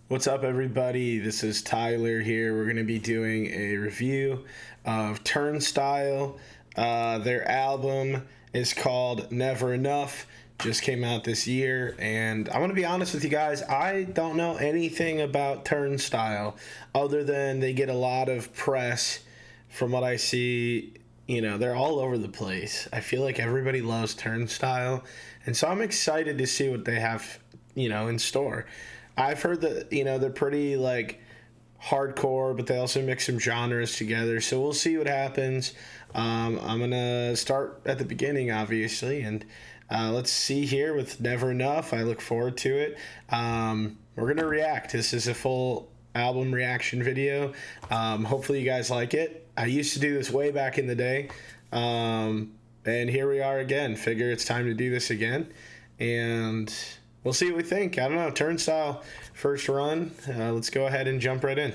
What's up, everybody? This is Tyler here. We're going to be doing a review of Turnstile. Their album is called Never Enough. Just came out this year, and I'm going to be honest with you guys. I don't know anything about Turnstile other than they get a lot of press. From what I see, they're all over the place. I feel like everybody loves Turnstile, and so I'm excited to see what they have, in store. I've heard that, they're pretty, hardcore, but they also mix some genres together, so we'll see what happens. I'm going to start at the beginning, obviously, and let's see here with Never Enough. I look forward to it. We're going to react. This is a full album reaction video. Hopefully you guys like it. I used to do this way back in the day, and here we are again. Figure it's time to do this again, and we'll see what we think. I don't know. Turnstile, first run. Let's go ahead and jump right in.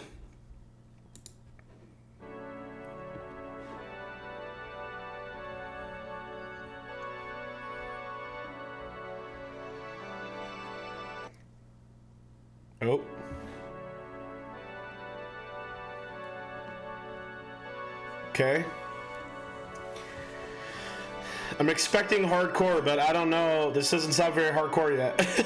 Oh. Okay. I'm expecting hardcore, but I don't know. This doesn't sound very hardcore yet.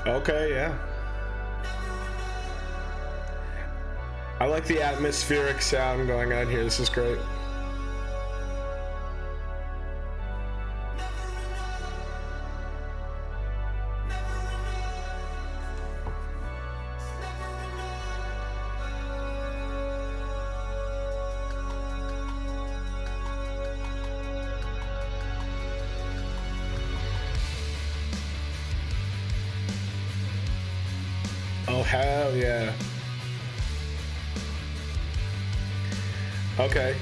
Okay, yeah. I like the atmospheric sound going on here. This is great. Oh, hell yeah. Okay.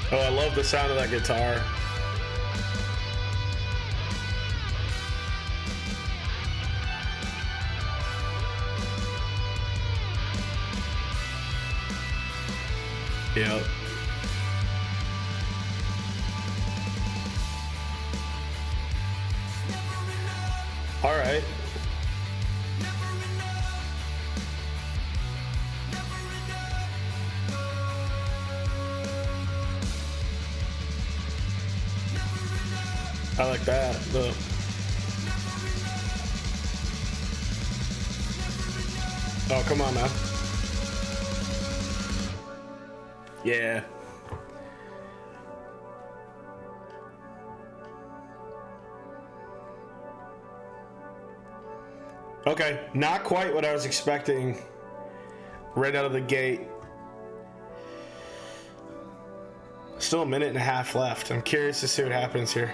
Oh, I love the sound of that guitar. Yep. All right. I like that. Oh, come on now. Yeah. Okay, not quite what I was expecting right out of the gate. Still a minute and a half left. I'm curious to see what happens here.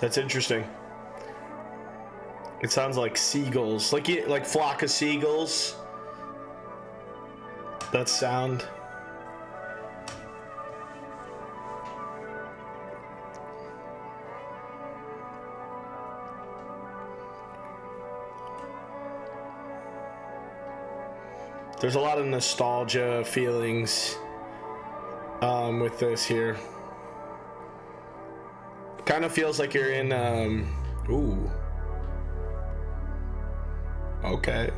That's interesting. It sounds like seagulls, like flock of seagulls. That sound. There's a lot of nostalgia feelings with this here. Kind of feels like you're in ooh. Okay.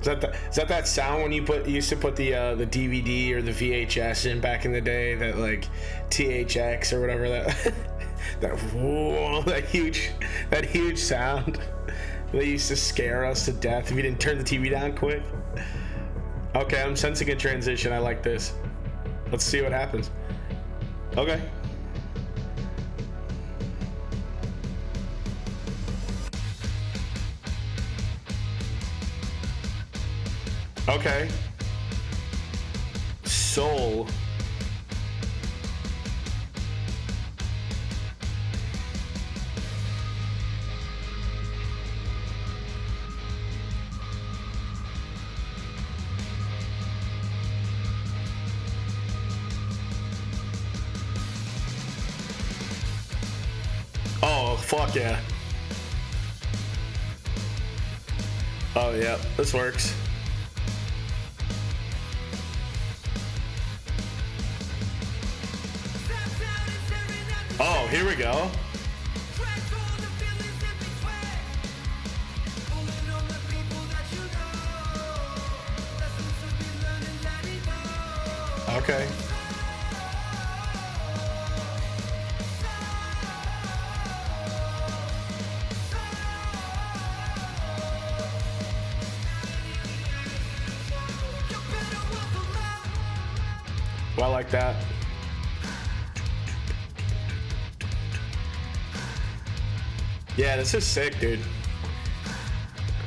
Is that sound when you used to put the DVD or the VHS in back in the day, that like THX or whatever, that that whoa, that huge sound. They used to scare us to death if you didn't turn the TV down quick. Okay, I'm sensing a transition. I like this. Let's see what happens. Okay. Okay. Soul. Oh, fuck yeah. Oh, yeah. This works. Oh, here we go. Okay. Well, I like that. Yeah, this is sick, dude.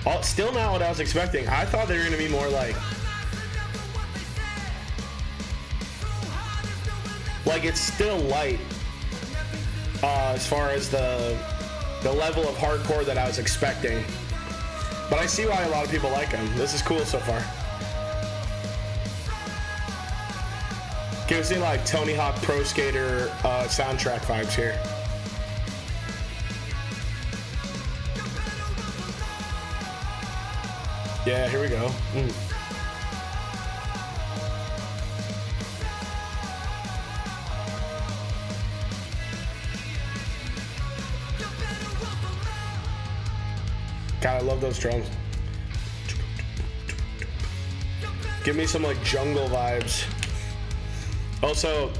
Oh, still not what I was expecting. I thought they were gonna be more like it's still light as far as the level of hardcore that I was expecting. But I see why a lot of people like them. This is cool so far. Gives me like Tony Hawk Pro Skater soundtrack vibes here. Yeah, here we go. God, I love those drums. Give me some like jungle vibes. Also,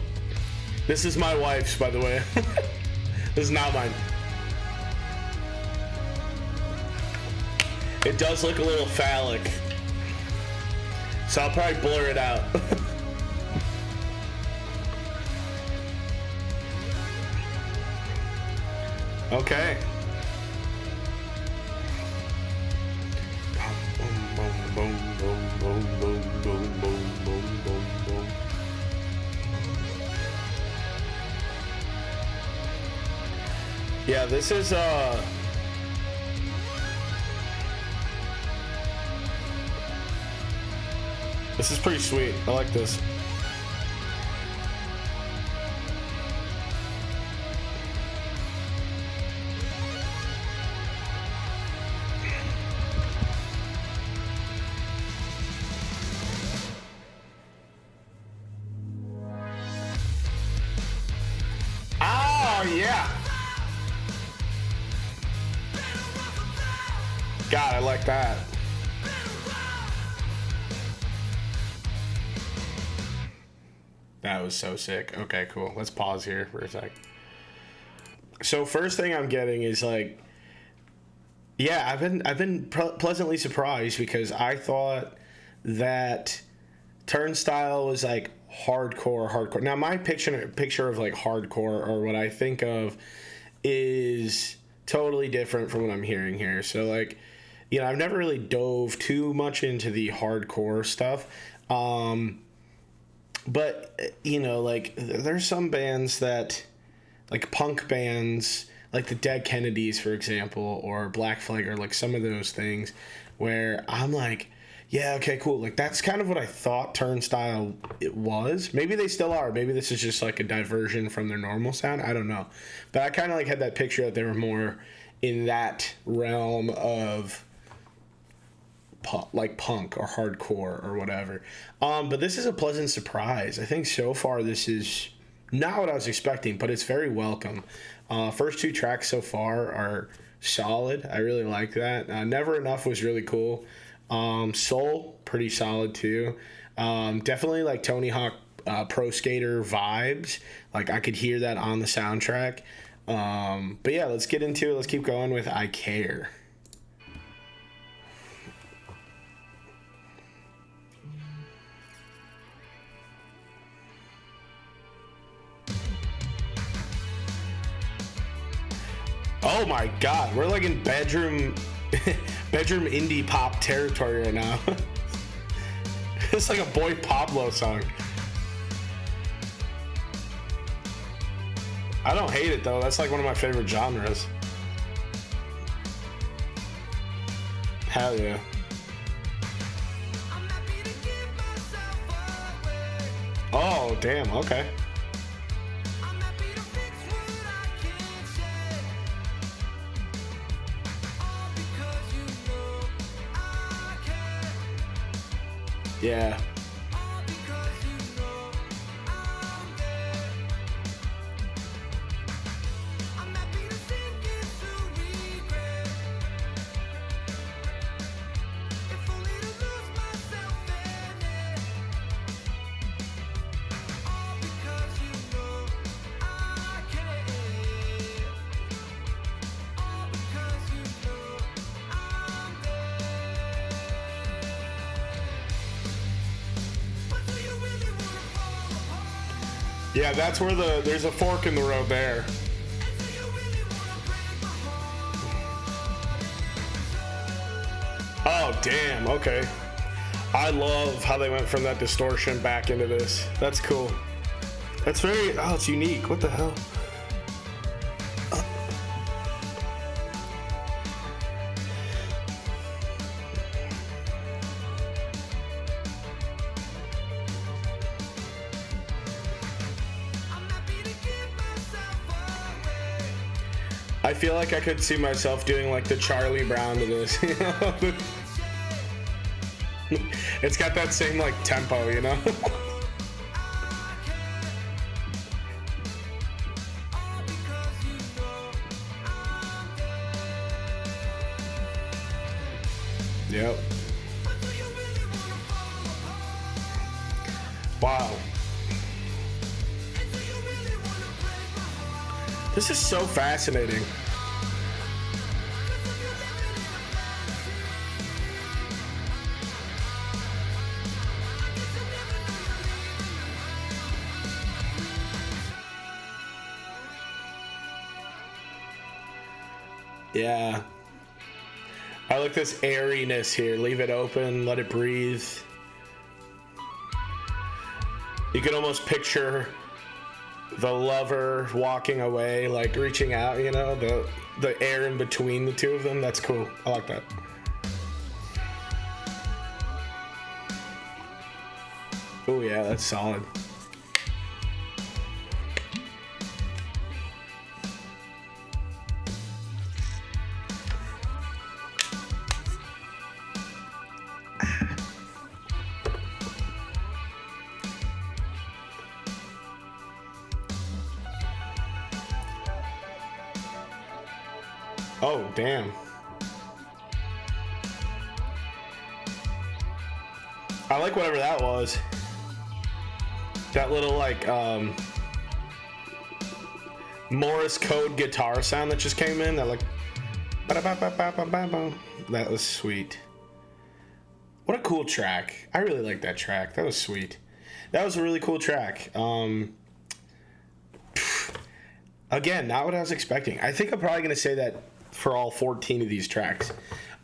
this is my wife's, by the way. This is not mine. It does look a little phallic, so I'll probably blur it out. Okay. Yeah, this is pretty sweet. I like this. Oh, yeah. God, I like that. That was so sick. Okay, cool. Let's pause here for a sec. So first thing I'm getting is like, yeah, I've been pleasantly surprised, because I thought that Turnstile was like hardcore. Now my picture of like hardcore, or what I think of, is totally different from what I'm hearing here. So like, you know, I've never really dove too much into the hardcore stuff. But, you know, like, there's some bands that, like, punk bands, like the Dead Kennedys, for example, or Black Flag, or like some of those things where I'm like, yeah, okay, cool. Like that's kind of what I thought Turnstile it was. Maybe they still are. Maybe this is just like a diversion from their normal sound. I don't know. But I kind of like had that picture that they were more in that realm of like punk or hardcore or whatever. But this is a pleasant surprise. I think so far this is not what I was expecting, but it's very welcome. First two tracks so far are solid. I really like that. Never Enough was really cool. Soul, pretty solid too. Definitely like Tony Hawk Pro Skater vibes. Like I could hear that on the soundtrack. But yeah, let's get into it. Let's keep going with I Care. Oh my god, we're like in bedroom indie pop territory right now. It's like a Boy Pablo song. I don't hate it though. That's like one of my favorite genres. Hell yeah. Oh, damn, okay. Yeah. Yeah, that's where there's a fork in the road there. Oh, damn, okay. I love how they went from that distortion back into this. That's cool. That's it's unique. What the hell? I feel like I could see myself doing like the Charlie Brown to this, you know? It's got that same like tempo, you know? Yep. Wow. This is so fascinating. Yeah. I like this airiness here. Leave it open, let it breathe. You can almost picture the lover walking away, like reaching out, you know, the air in between the two of them. That's cool. I like that. Oh yeah, that's solid. Oh, damn. I like whatever that was. That little, like, Morse code guitar sound that just came in. That, like, that was sweet. What a cool track. I really like that track. That was sweet. That was a really cool track. Again, not what I was expecting. I think I'm probably going to say that for all 14 of these tracks.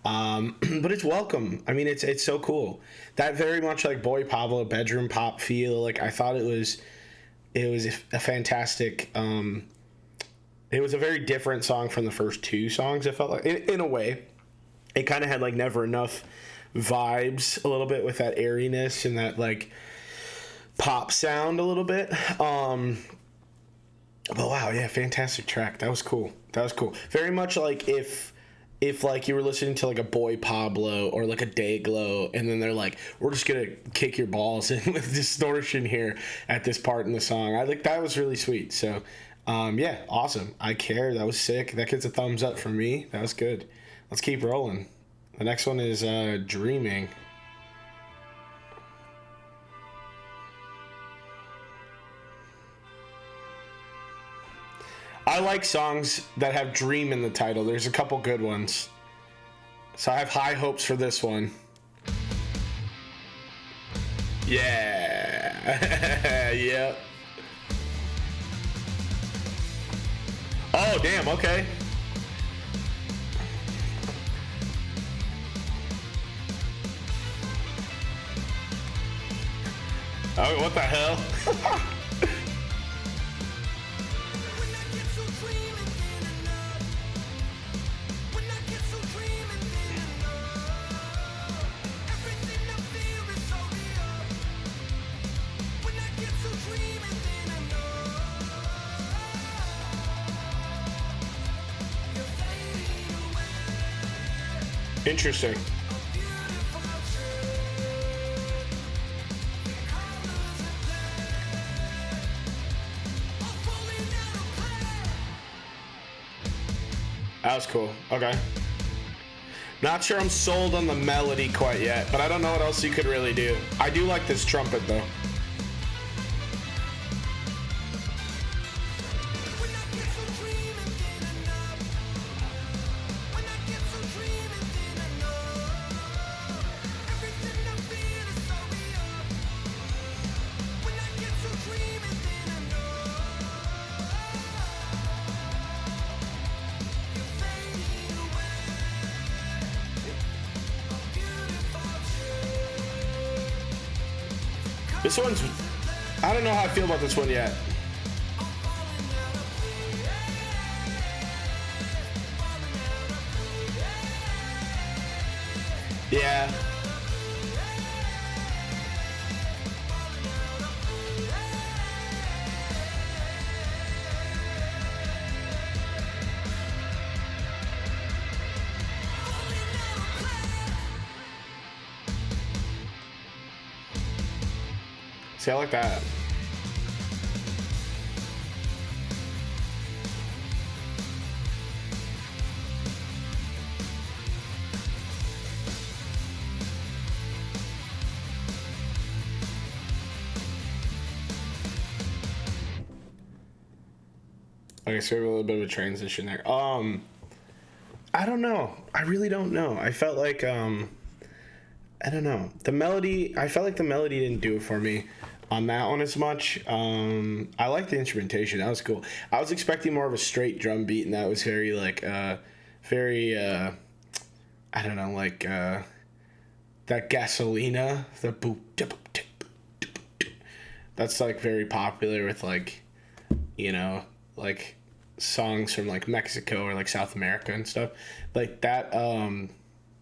But it's welcome. I mean, it's so cool. That very much like Boy Pablo bedroom pop feel. Like I thought it was a fantastic It was a very different song from the first two songs. It felt like, in a way, it kind of had like Never Enough vibes a little bit with that airiness and that like pop sound a little bit. But wow, yeah, fantastic track. That was cool. That was cool. Very much like if like you were listening to like a Boy Pablo or like a Dayglow, and then they're like, we're just gonna kick your balls in with distortion here at this part in the song. I think that was really sweet. So yeah, awesome. I care. That was sick. That gets a thumbs up from me. That was good. Let's keep rolling. The next one is Dreaming. I like songs that have dream in the title. There's a couple good ones. So I have high hopes for this one. Yeah. Yep. Oh, damn, okay. Oh, what the hell? Interesting. That was cool. Okay. Not sure I'm sold on the melody quite yet, but I don't know what else you could really do. I do like this trumpet though. This one's, I don't know how I feel about this one yet. Yeah. See, I like that. Okay, so we have a little bit of a transition there. I don't know. I really don't know. I felt like I don't know. The melody, I felt like the melody didn't do it for me on that one as much. I like the instrumentation. That was cool. I was expecting more of a straight drum beat, and that was very like very I don't know, like that Gasolina, the boop. That's like very popular with like, you know, like songs from like Mexico or like South America and stuff. Like that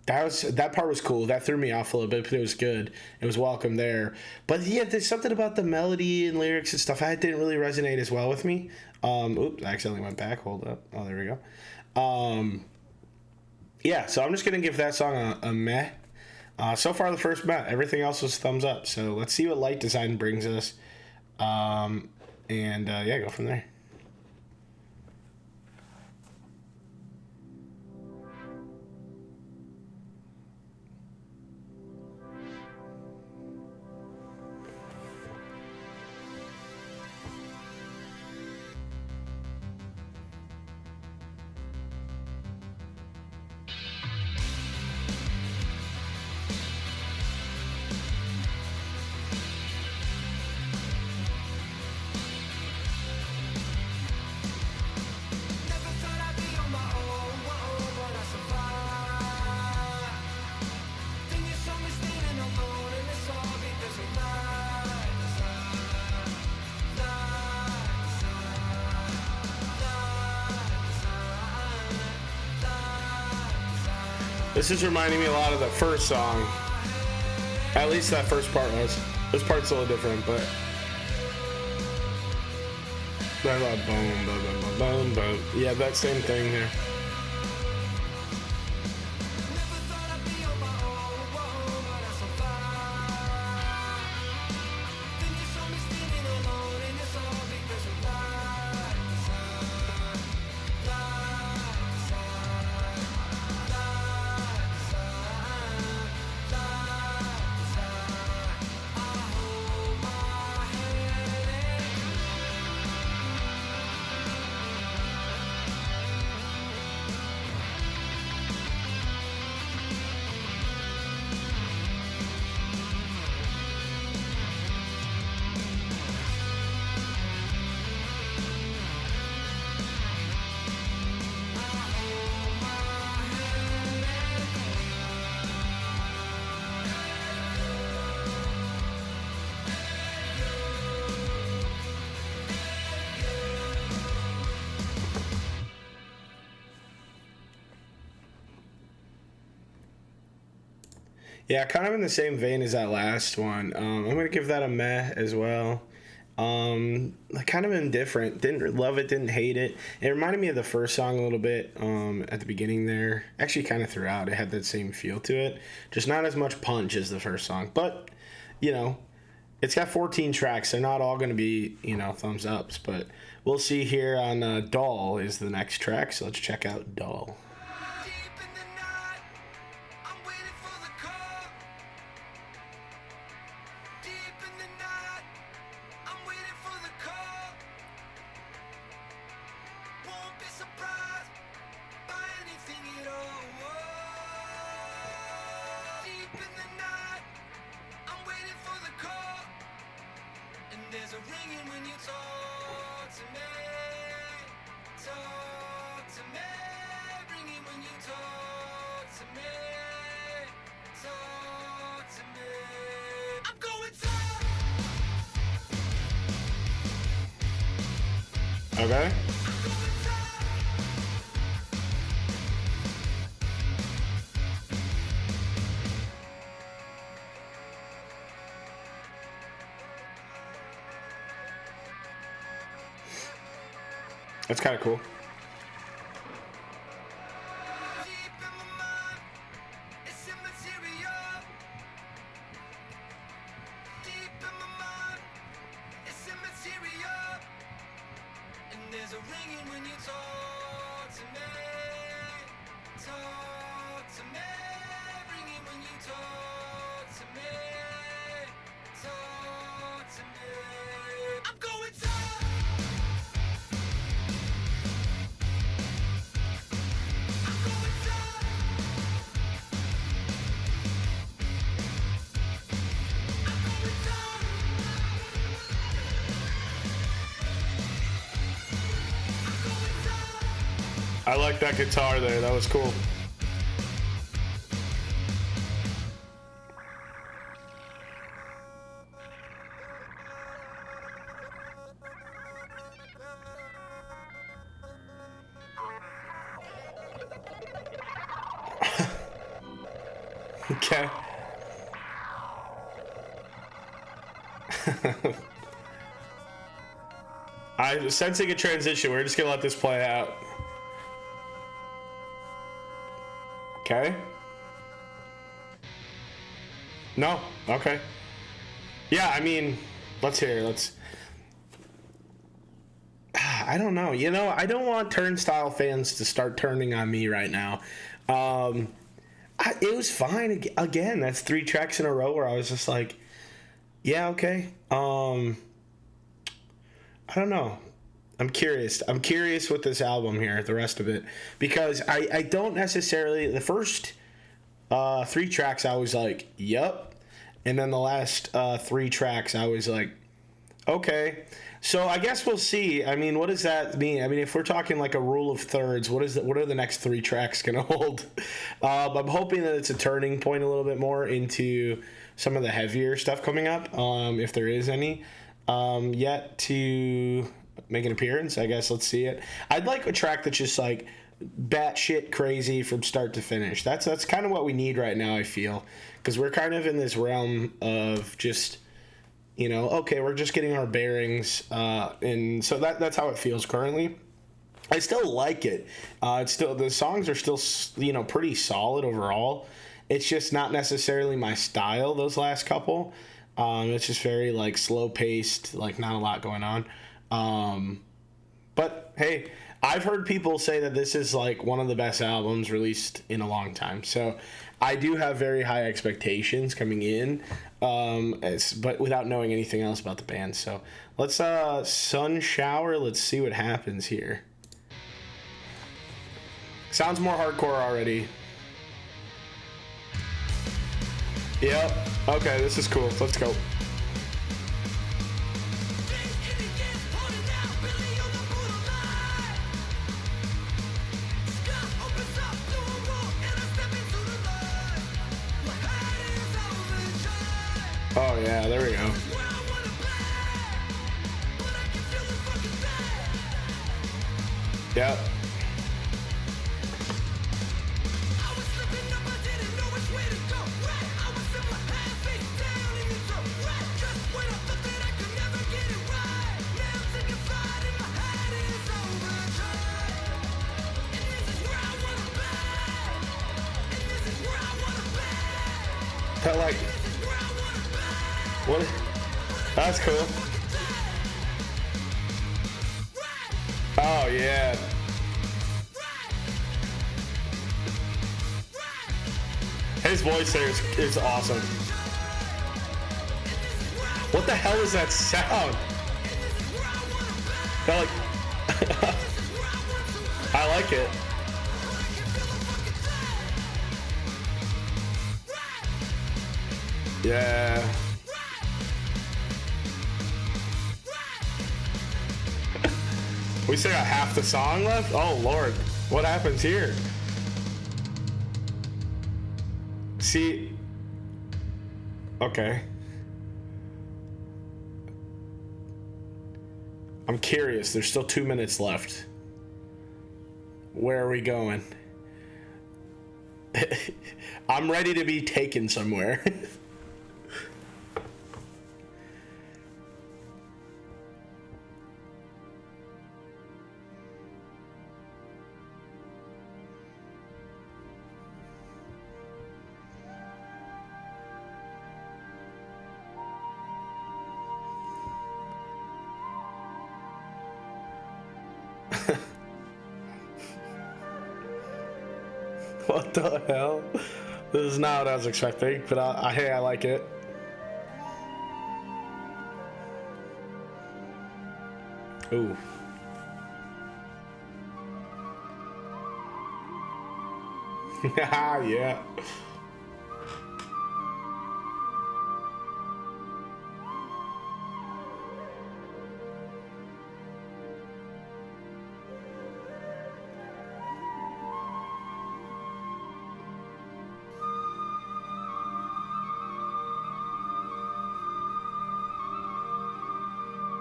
that part was cool. That threw me off a little bit, but it was good. It was welcome there. But yeah, there's something about the melody and lyrics and stuff that didn't really resonate as well with me. Oops, I accidentally went back. Hold up. Oh, there we go. Yeah, so I'm just gonna give that song a meh. So far, the first meh. Everything else was thumbs up. So let's see what Light Design brings us. Yeah, go from there. This is reminding me a lot of the first song. At least that first part was. This part's a little different, but. Yeah, that same thing here. Yeah, kind of in the same vein as that last one. I'm gonna give that a meh as well. Like kind of indifferent. Didn't love it, didn't hate it. It reminded me of the first song a little bit at the beginning there. Actually, kind of throughout, it had that same feel to it. Just not as much punch as the first song. But, you know, it's got 14 tracks. They're not all going to be, you know, thumbs ups. But we'll see here on Doll is the next track. So let's check out Doll. There's a ringing when you talk to me. Talk to me. Ringing when you talk to me. Talk to me. I'm going to. Okay. That's kind of cool. There's a ringing when you talk to me. Talk to me. Ringing when you talk to me. Talk to me. I'm going to. I like that guitar there. That was cool. Okay. I'm sensing a transition. We're just gonna let this play out. Okay. No. Okay. Yeah, I mean, let's hear. Let's. I don't know. You know, I don't want Turnstile fans to start turning on me right now. It was fine. Again, that's 3 tracks in a row where I was just like, yeah, okay. I don't know. I'm curious. I'm curious with this album here, the rest of it, because I don't necessarily, the first 3 tracks I was like, yup, and then the last 3 tracks I was like, okay. So I guess we'll see. I mean, what does that mean? I mean, if we're talking like a rule of thirds, what are the next 3 tracks gonna hold? I'm hoping that it's a turning point a little bit more into some of the heavier stuff coming up, if there is any, yet to make an appearance. I guess let's see it. I'd like a track that's just like batshit crazy from start to finish. That's kind of what we need right now, I feel, because we're kind of in this realm of just, okay, we're just getting our bearings, and so that's how it feels currently. I still like it. It's still, the songs are still, pretty solid overall. It's just not necessarily my style. Those last couple, it's just very like slow paced, like not a lot going on. But hey, I've heard people say that this is like one of the best albums released in a long time. So I do have very high expectations coming in, but without knowing anything else about the band. So let's Sun Shower. Let's see what happens here. Sounds more hardcore already. Yep. Okay, this is cool. Let's go. Oh yeah, there we go. Yep. That like, what? That's cool. Oh yeah. His voice there is awesome. What the hell is that sound? That like, I like it. Yeah. We still got half the song left? Oh, Lord. What happens here? See. Okay. I'm curious. There's still 2 minutes left. Where are we going? I'm ready to be taken somewhere. What the hell? This is not what I was expecting, but hey, I like it. Ooh. Yeah.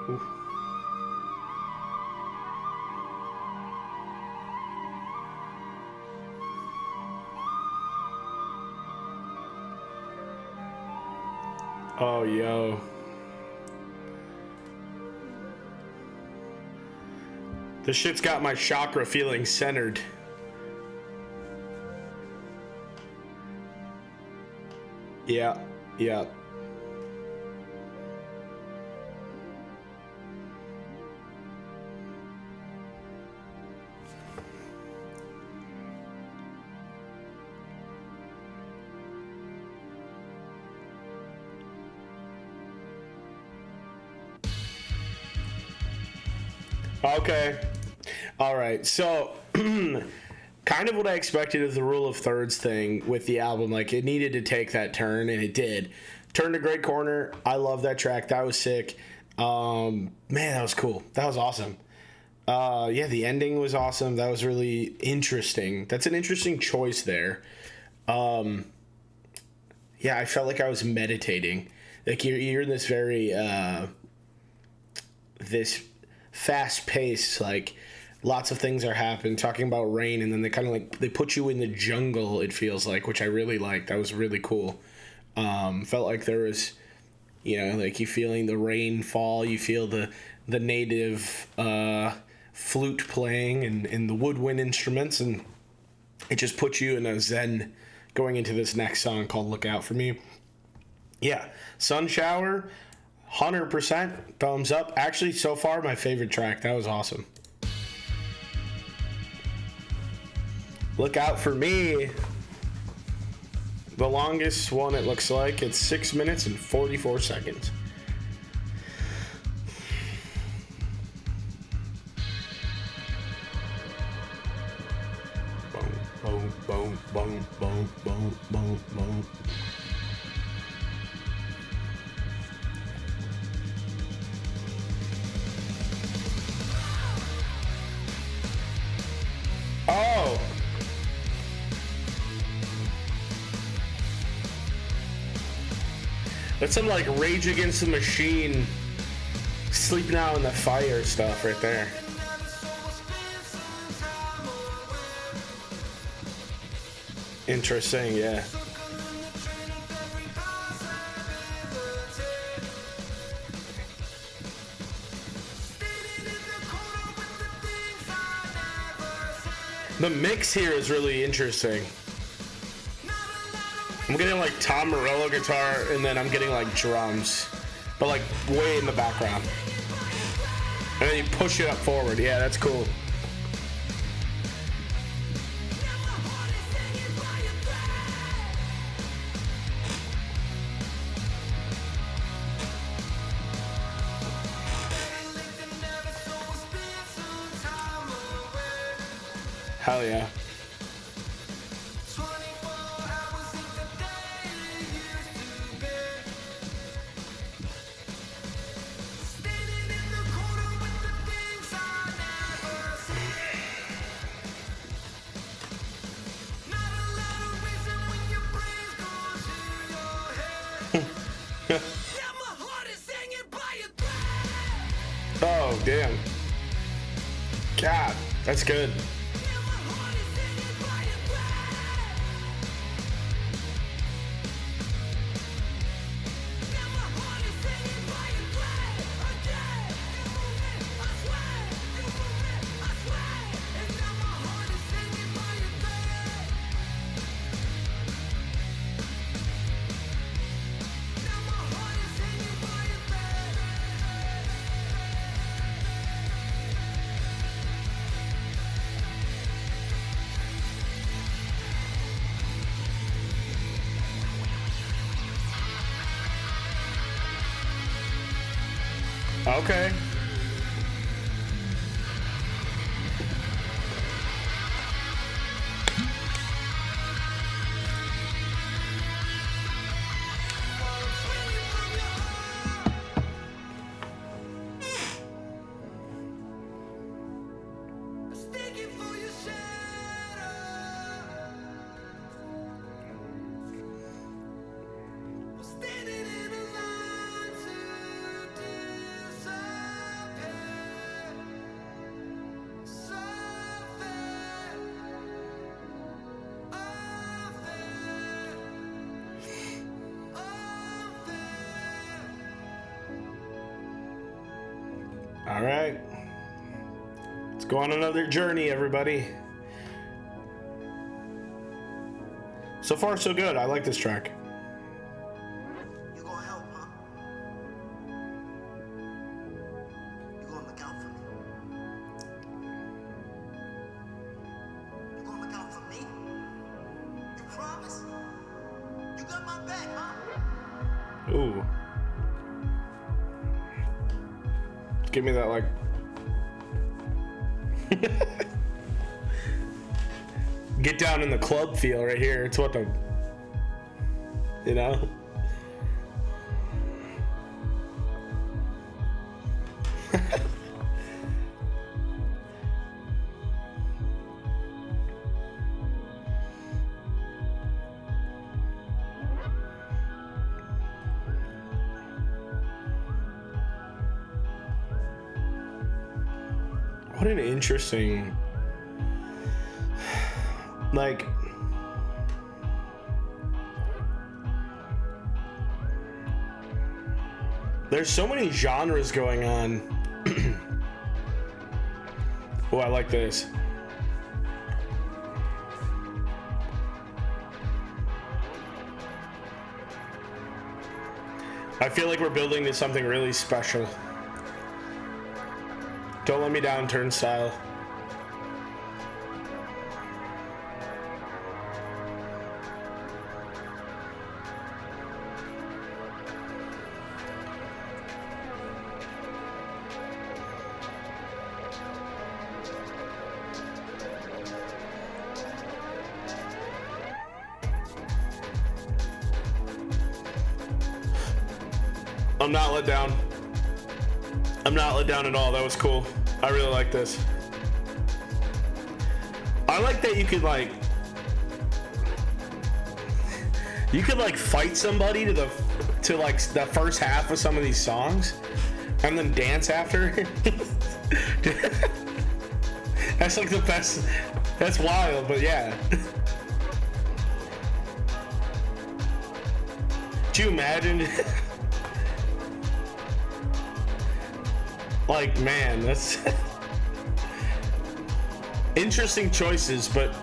Ooh. Oh, yo. This shit's got my chakra feeling centered. Yeah, yeah. Okay. All right. So, kind of what I expected of the rule of thirds thing with the album. Like, it needed to take that turn, and it did. Turned a great corner. I love that track. That was sick. Man, that was cool. That was awesome. Yeah, the ending was awesome. That was really interesting. That's an interesting choice there. Yeah, I felt like I was meditating. Like, you're in this very, this fast-paced, like, lots of things are happening, talking about rain, and then they kind of like they put you in the jungle. It feels like, which I really liked. That was really cool. Felt like there was, like you feeling the rain fall. You feel the native flute playing and the woodwind instruments, and it just puts you in a zen going into this next song called "Look Out for Me." Yeah, Sun Shower, 100% thumbs up. Actually, so far my favorite track. That was awesome. Look Out for Me. The longest one, it looks like. It's 6 minutes and 44 seconds. Boom, boom, boom, boom, boom, boom, boom. Oh! That's some like Rage Against the Machine, Sleeping Out in the Fire stuff right there. Interesting, yeah. The mix here is really interesting. I'm getting like Tom Morello guitar, and then I'm getting like drums, but like way in the background. And then you push it up forward. Yeah, that's cool. Hell yeah. Oh, damn. God, that's good. Okay. All right. Let's go on another journey, everybody. So far, so good. I like this track. You gonna help, huh? You gonna look out for me? You gonna look out for me? You promise? You got my back, huh? Ooh. Give me that, like... Get down in the club feel right here. It's what the... You know? What an interesting, like, there's so many genres going on. Oh, I like this. I feel like we're building to something really special. Don't let me down, Turnstile. I'm not let down. I'm not let down at all. That was cool. I really like this. I like that you could like fight somebody to like the first half of some of these songs and then dance after. That's like the best. That's wild, but yeah. Do you imagine? Like, man, that's interesting choices, but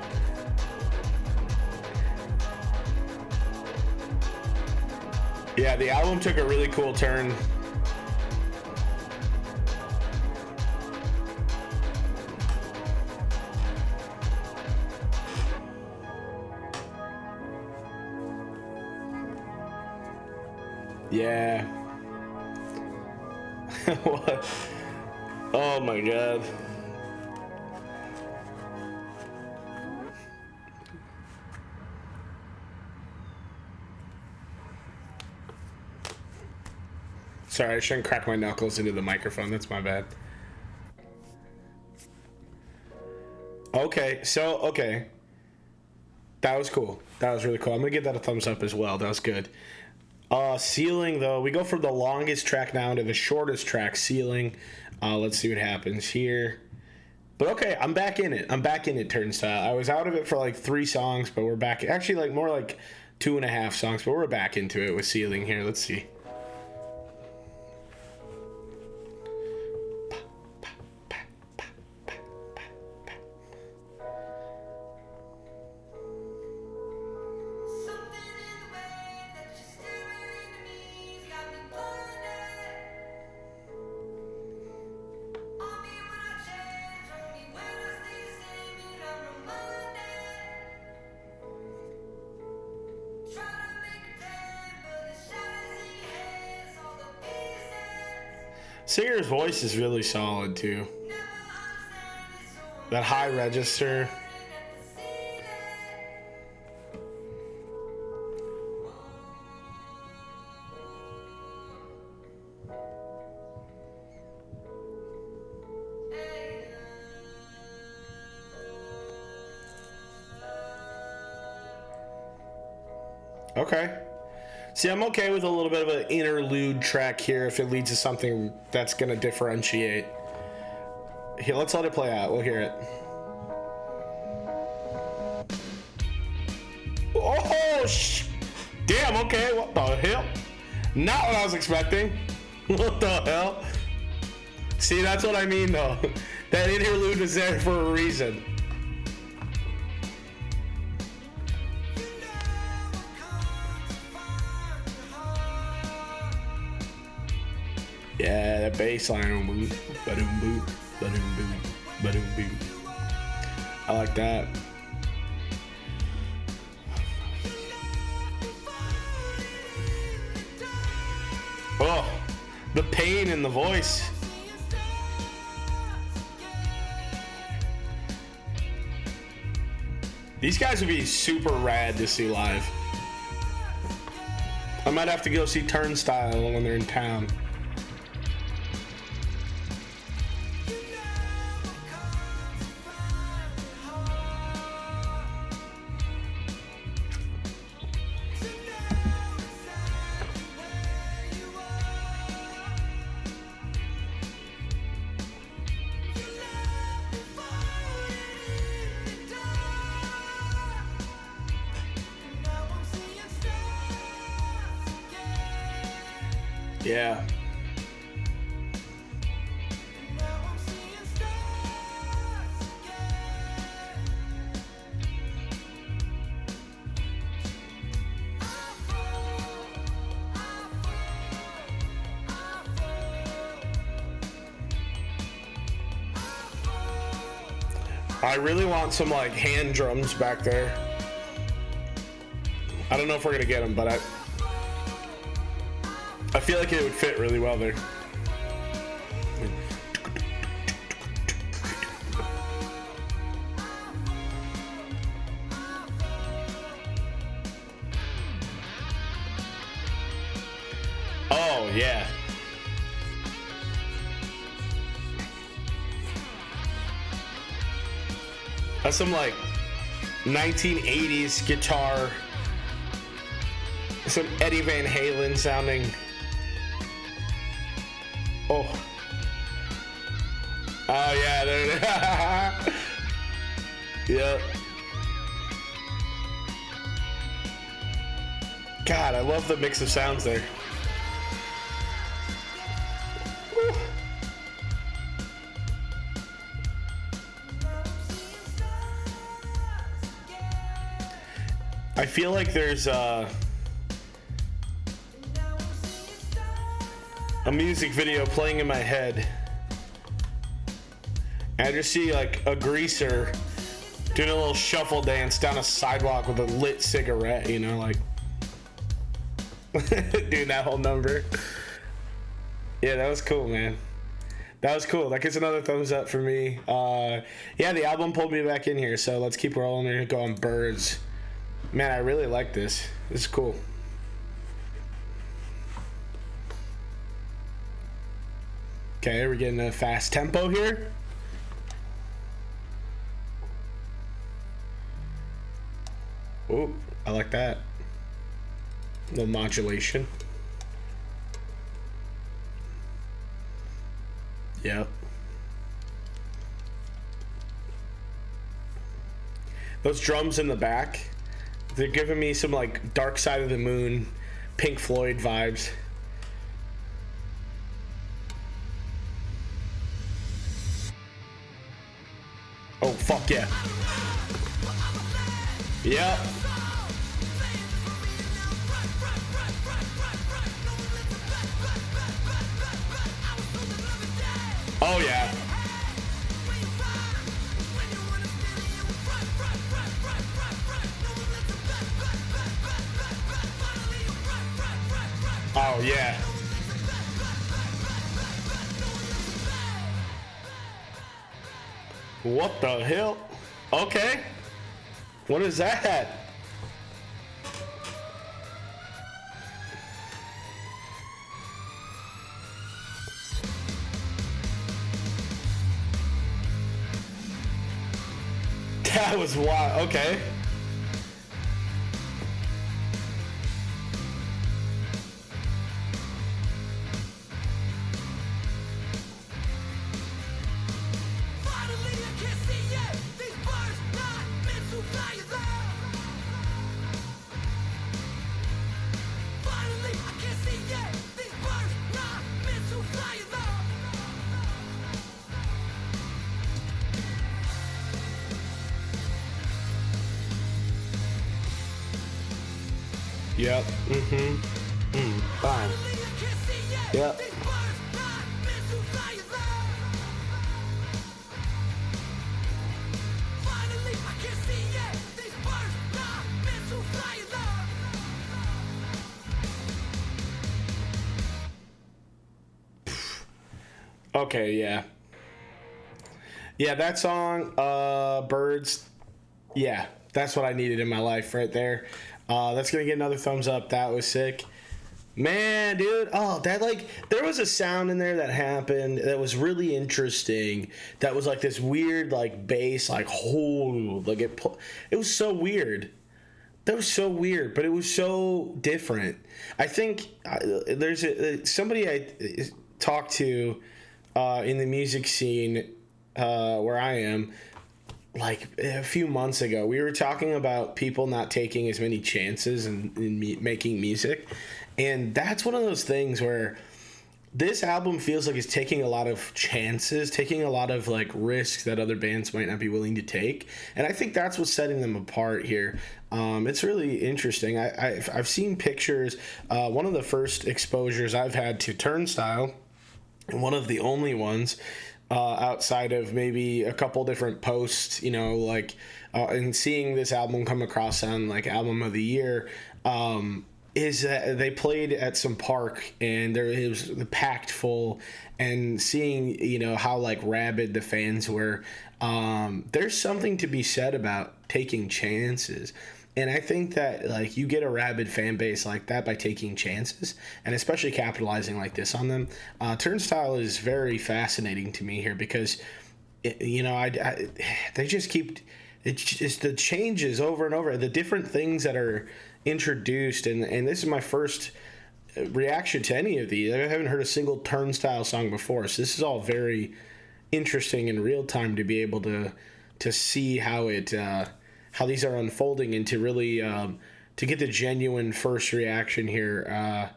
yeah, the album took a really cool turn. Yeah. What? Oh my god. Sorry, I shouldn't crack my knuckles into the microphone. That's my bad. Okay. That was cool. That was really cool. I'm gonna give that a thumbs up as well. That was good. Ceiling, though, we go from the longest track now to the shortest track, Ceiling. Let's see what happens here. But okay, I'm back in it. Turnstile. I was out of it for like 3 songs, but we're back. Actually, like more like 2.5 songs, but we're back into it with Ceiling here. Let's see. Singer's voice is really solid too. That high register. Okay. See, I'm okay with a little bit of an interlude track here if it leads to something that's going to differentiate. Here, let's let it play out. We'll hear it. Oh, damn, okay. What the hell? Not what I was expecting. What the hell? See, that's what I mean, though. That interlude was there for a reason. Yeah, that bass line. Boom, ba-doom, boom, ba-doom, boom, ba-doom, boom. I like that. Oh, the pain in the voice. These guys would be super rad to see live. I might have to go see Turnstile when they're in town. Yeah. Now I'm seeing stars again. I fall, I I really want some like hand drums back there. I don't know if we're gonna get them, but I feel like it would fit really well there. Oh yeah. That's some like 1980s guitar, some Eddie Van Halen sounding. Oh. Oh yeah, there it is. Yep. God, I love the mix of sounds there. Woo. I feel like there's a music video playing in my head. And I just see like a greaser doing a little shuffle dance down a sidewalk with a lit cigarette, you know, like doing that whole number. Yeah, that was cool, man. That was cool. That gets another thumbs up for me. Yeah, the album pulled me back in here, so let's keep rolling and go on Birds. Man, I really like this. This is cool. Okay, we're getting a fast tempo here. Oh, I like that. A little modulation. Yep. Those drums in the back, they're giving me some like Dark Side of the Moon, Pink Floyd vibes. Oh, fuck yeah. Yep. Oh yeah. Oh yeah. What the hell? Okay. What is that? That was wild. Okay. Finally, I can see it. These birds not meant to fly alone. Finally, I can see it. These birds not meant to fly alone. Yep. Mm-hmm. Fine. Finally, I can see it. Yep. These birds not meant to fly alone. Finally, I can see it. These birds not meant to fly alone. Okay, yeah. Yeah, that song, Birds, yeah, that's what I needed in my life right there. That's gonna get another thumbs up. That was sick. Man, dude, oh, that like, there was a sound in there that happened that was really interesting. That was like this weird, like, bass, like, oh, like it was so weird. That was so weird, but it was so different. I think there's somebody I talked to in the music scene where I am, like a few months ago. We were talking about people not taking as many chances in making music, and that's one of those things where this album feels like it's taking a lot of chances, taking a lot of like risks that other bands might not be willing to take, and I think that's what's setting them apart here. It's really interesting. I've seen pictures. One of the first exposures I've had to Turnstile, and one of the only ones outside of maybe a couple different posts, and seeing this album come across on like album of the year. Is that they played at some park and it was packed full, and seeing how like rabid the fans were. There's something to be said about taking chances, and I think that like you get a rabid fan base like that by taking chances, and especially capitalizing like this on them. Turnstile is very fascinating to me here because they just keep. It's just the changes over and over, the different things that are introduced, and this is my first reaction to any of these. I haven't heard a single Turnstile song before, so this is all very interesting in real time to be able to see how these are unfolding, and to really to get the genuine first reaction here.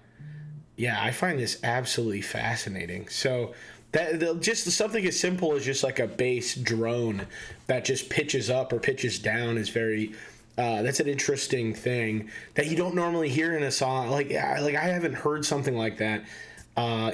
I find this absolutely fascinating. So that just something as simple as just like a bass drone that just pitches up or pitches down is very that's an interesting thing that you don't normally hear in a song. Like I haven't heard something like that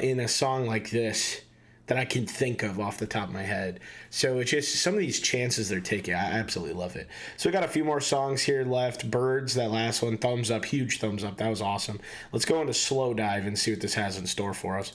in a song like this that I can think of off the top of my head. So it's just some of these chances they're taking. I absolutely love it. So we got a few more songs here left. Birds, that last one, thumbs up, huge thumbs up. That was awesome. Let's go into Slow Dive and see what this has in store for us.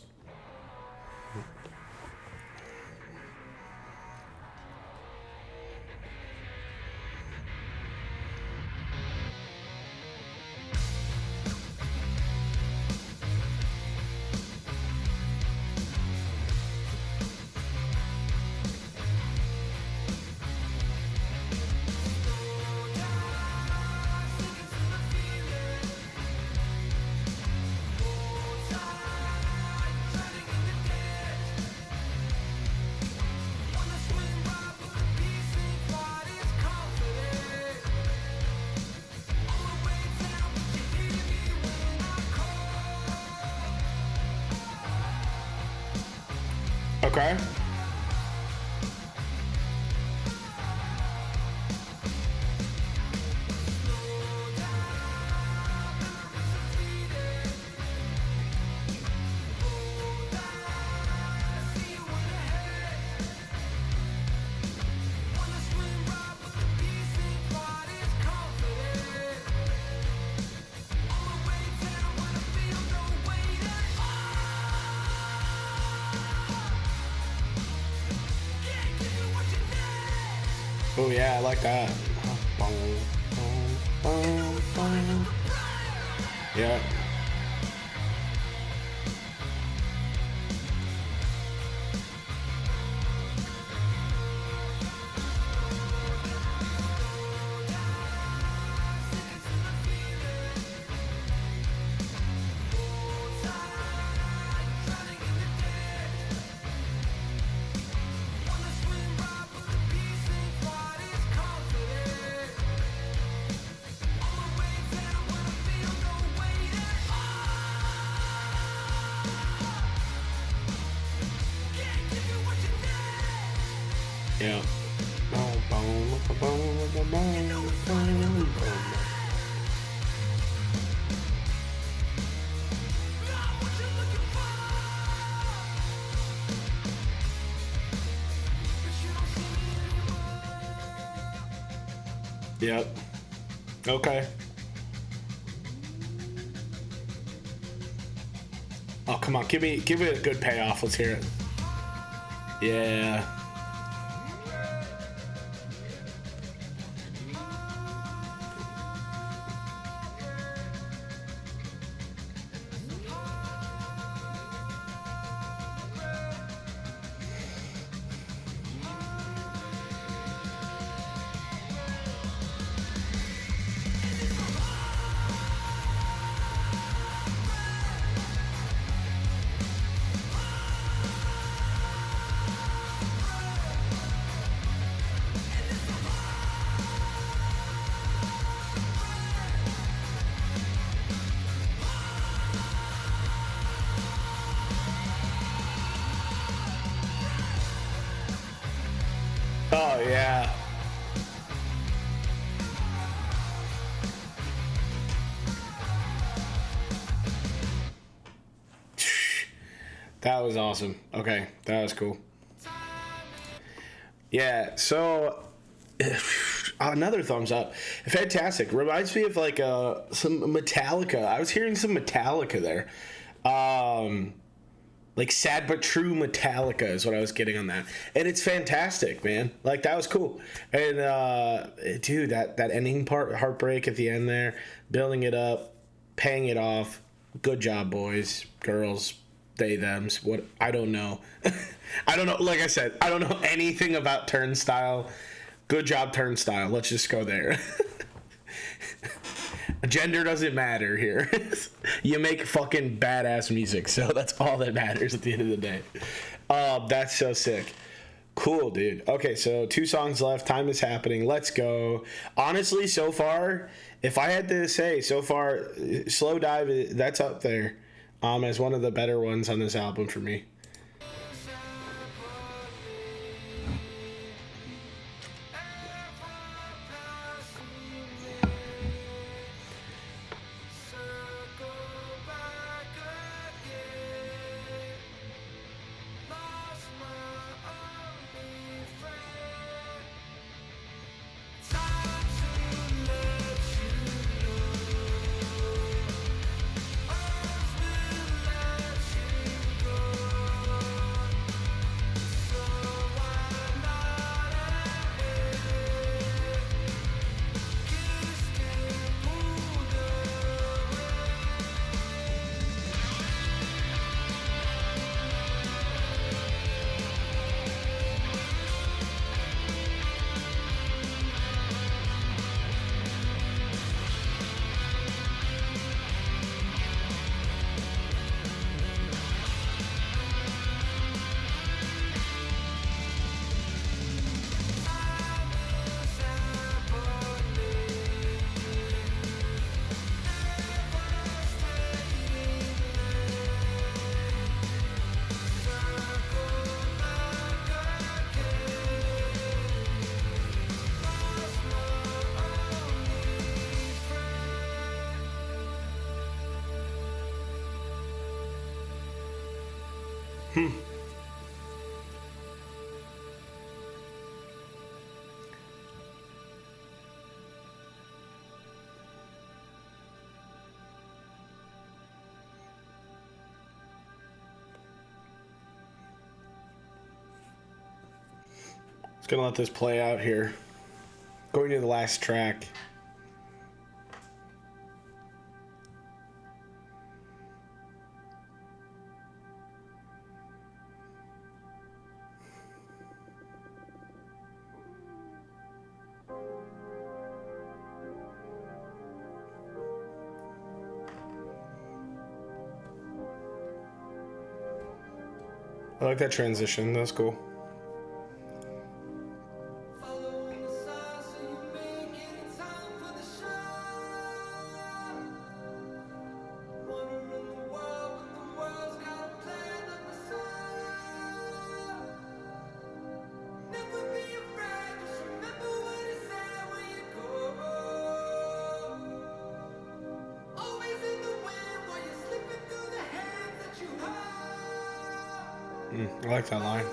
Okay. Oh yeah, I like that. Yeah. Yeah. Yep. Okay. Oh, come on. Give me a good payoff. Let's hear it. Yeah. Yeah. That was awesome. Okay, that was cool. Yeah, so another thumbs up. Fantastic. Reminds me of like some Metallica. I was hearing some Metallica there. Like sad but true Metallica is what I was getting on that. And it's fantastic, man. Like that was cool. And dude, that ending part, heartbreak at the end there, building it up, paying it off. Good job, boys, girls, they, thems. What, I don't know. I don't know. Like I said, I don't know anything about Turnstile. Good job, Turnstile. Let's just go there. Gender doesn't matter here. You make fucking badass music, so that's all that matters at the end of the day. That's so sick. Cool, dude. Okay, so 2 songs left. Time is happening. Let's go. Honestly, so far, if I had to say, so far, Slow Dive, that's up there as one of the better ones on this album for me. Gonna let this play out here. Going to the last track. I like that transition. That's cool. Following the signs so you make it in time for the show. Wandering the world, but the world's got a plan of its own. Never be afraid, just remember what it said when you go. Always in the wind while you're slipping through the hands that you hold. I like that line.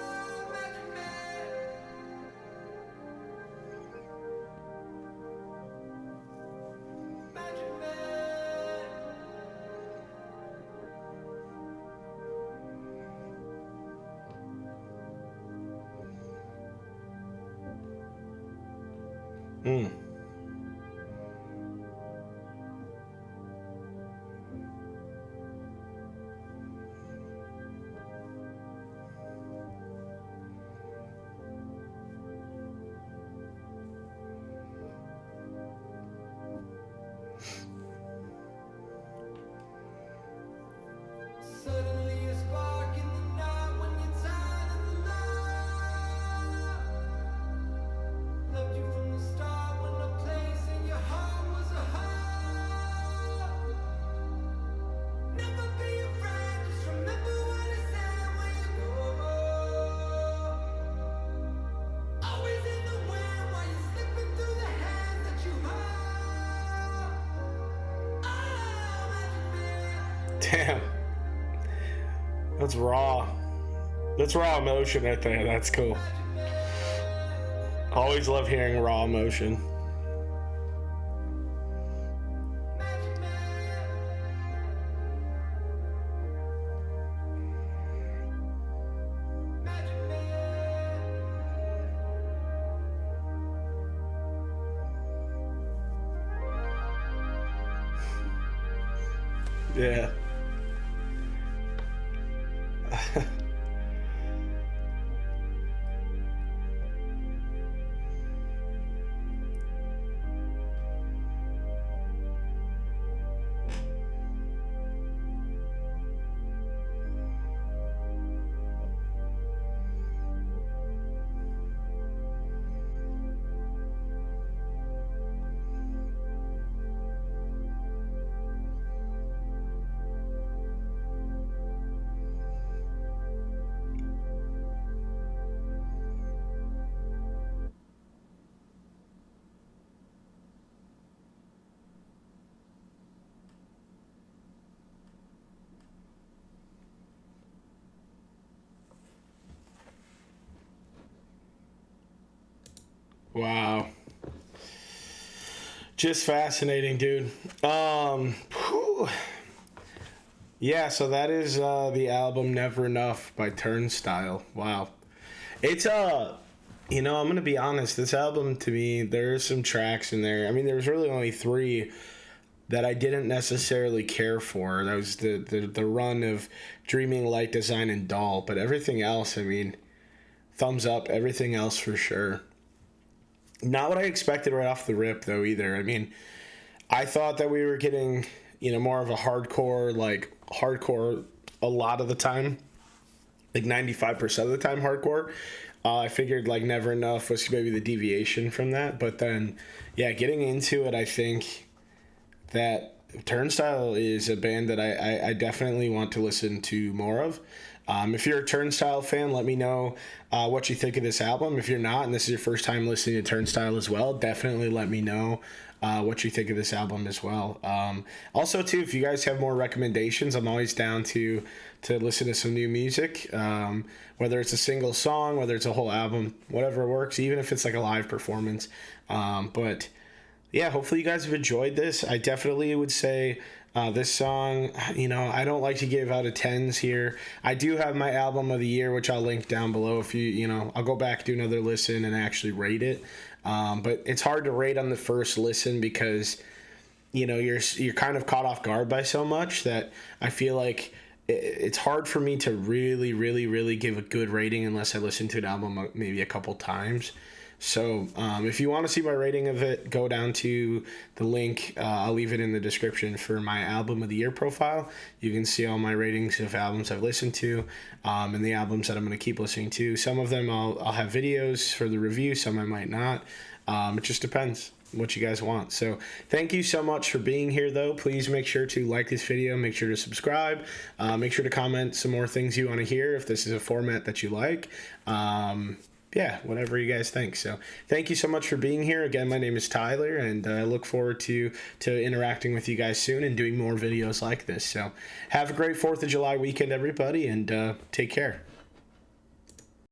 Suddenly a spark in the night when you're tired of the love. Loved you from the start when the place in your heart was a home. Never be afraid, just remember what it said when you go. Always in the Damn. That's raw. That's raw emotion right there. That's cool. Always love hearing raw emotion. Yeah. Wow. Just fascinating, dude. Whew. Yeah, so that is the album Never Enough by Turnstile. Wow. It's I'm gonna be honest, this album to me, there's some tracks in there. I mean, there's really only three that I didn't necessarily care for. That was the run of Dreaming, Light Design, and Doll. But everything else, I mean, thumbs up, everything else for sure. Not what I expected right off the rip, though, either. I mean, I thought that we were getting, more of a hardcore a lot of the time, like 95% of the time hardcore. I figured like Never Enough was maybe the deviation from that. But then, yeah, getting into it, I think that Turnstile is a band that I definitely want to listen to more of. If you're a Turnstile fan, let me know what you think of this album. If you're not, and this is your first time listening to Turnstile as well, definitely let me know what you think of this album as well. Also, too, if you guys have more recommendations, I'm always down to listen to some new music, whether it's a single song, whether it's a whole album, whatever works, even if it's like a live performance. But yeah, hopefully you guys have enjoyed this. I definitely would say this song, I don't like to give out a tens here. I do have my album of the year, which I'll link down below if I'll go back, do another listen, and actually rate it. But it's hard to rate on the first listen because, you're kind of caught off guard by so much that I feel like it's hard for me to really, really, really give a good rating unless I listen to an album maybe a couple times. So if you want to see my rating of it, go down to the link. I'll leave it in the description for my album of the year profile. You can see all my ratings of albums I've listened to and the albums that I'm going to keep listening to. Some of them I'll have videos for the review. Some I might not. It just depends what you guys want. So thank you so much for being here, though. Please make sure to like this video. Make sure to subscribe. Make sure to comment some more things you want to hear if this is a format that you like. Yeah, whatever you guys think. So thank you so much for being here. Again, my name is Tyler, and I look forward to interacting with you guys soon and doing more videos like this. So have a great 4th of July weekend, everybody, and take care.